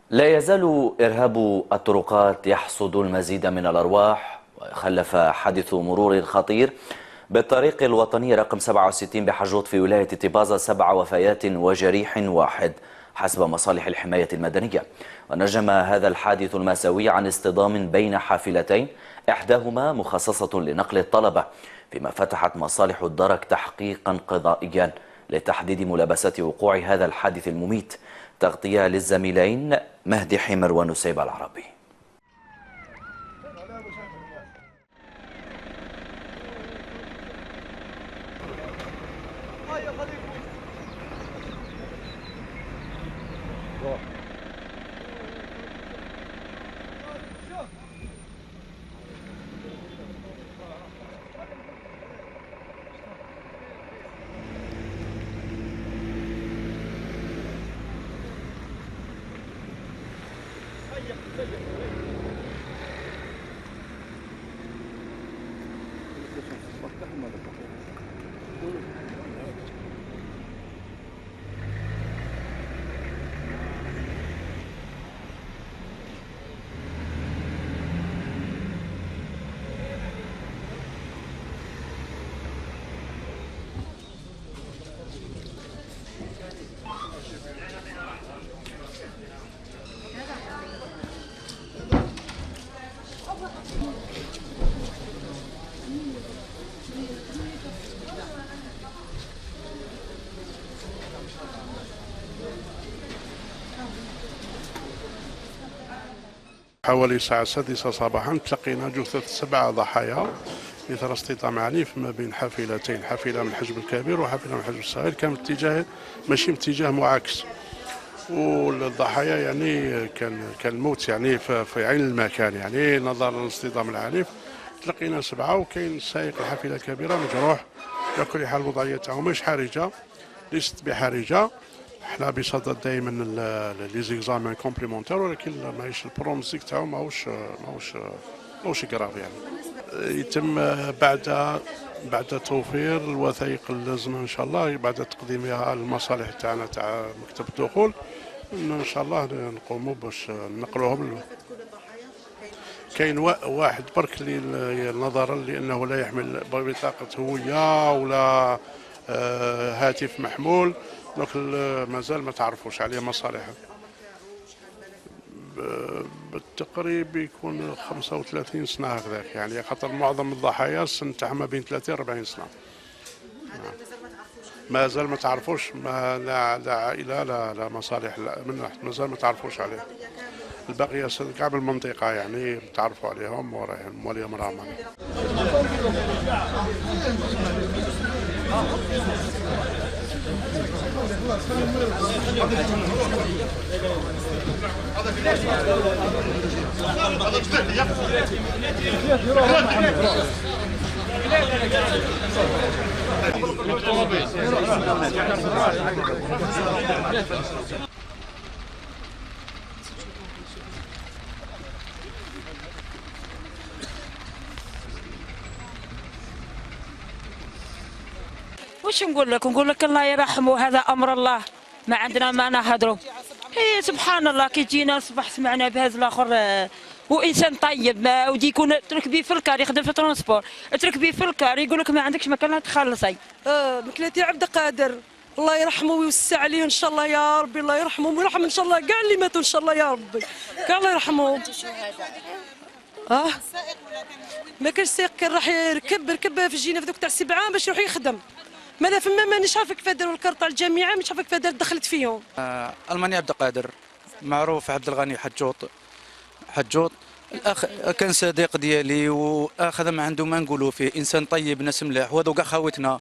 لا يزال إرهاب الطرقات يحصد المزيد من الأرواح. خلف حادث مرور خطير بالطريق الوطني رقم 67 بحجوط في ولاية تبازا 7 وفيات وجريح واحد حسب مصالح الحماية المدنية. ونجم هذا الحادث المأساوي عن اصطدام بين حافلتين إحداهما مخصصة لنقل الطلبة، فيما فتحت مصالح الدرك تحقيقا قضائيا لتحديد ملابسات وقوع هذا الحادث المميت. تغطية للزميلين مهدي حمر ونسيب العربي. حوالي الساعة 6 صباحا تلقينا جثث 7 ضحايا إثر اصطدام عنيف ما بين حافلتين، حافلة من الحجم الكبير وحافلة من الحجم الصغير، كان اتجاه ماشي اتجاه معاكس. والضحايا يعني كان الموت يعني في عين المكان، يعني نظرا للاصطدام العنيف تلقينا 7، وكاين سائق الحافلة الكبيرة مجروح. على كل حال الوضعية تاعو مش حرجة، ليست بحرجة. احنا بصدد دائما لي زيكزامان كومبليمونتير، ولكن ماهيش البروموستيك تاعو ماهوش كراف يعني. يتم بعد توفير الوثائق اللازمه ان شاء الله، بعد تقديمها للمصالح تاعنا تاع مكتب الدخول، ان شاء الله نقوموا باش نقلوهم. كاين واحد برك اللي نظرا لانه لا يحمل بطاقه هويه ولا هاتف محمول، دونك مازال ما تعرفوش عليه مصالحه. بالتقريب يكون 35 سنه هكذاك، يعني خاطر معظم الضحايا السن تاعهم ما بين 30 و 40 سنه. مازال ما تعرفوش، لا عائله لا مصالح، لا من مازال ما تعرفوش عليه. البقيه كاع بالمنطقه يعني تعرفوا عليهم وراهم وليهم راهم. وش نقول لك الله يرحمه، هذا امر الله، ما عندنا ما نهضروا. هي سبحان الله كي جينا الصباح سمعنا بهذا الاخر وانسان طيب، ما ودي يكون تركبي في الكار يخدم في ترونسبور، تركبي في الكار يقول لك ما عندكش مكان تخلصي. مكلاتي عبد القادر الله يرحمه ويوسع عليه ان شاء الله يا ربي، الله يرحمه ويرحم ان شاء الله كاع اللي ماتوا ان شاء الله يا ربي، كاع الله يرحمهم. ما كانش سائق، كان راح ركب في الجينا في ذوك تاع 7 باش يروح يخدم. ماذا فما مانيش عارفه كيف داروا الكارت تاع الجامعه، مش عارفه كيف دخلت فيهم. الماني عبد القادر معروف عبد الغني حجوط الاخ، كان صديق ديالي واخذ ما عنده ما نقولوا فيه، انسان طيب ناس ملاح، وهذو كاع خاوتنا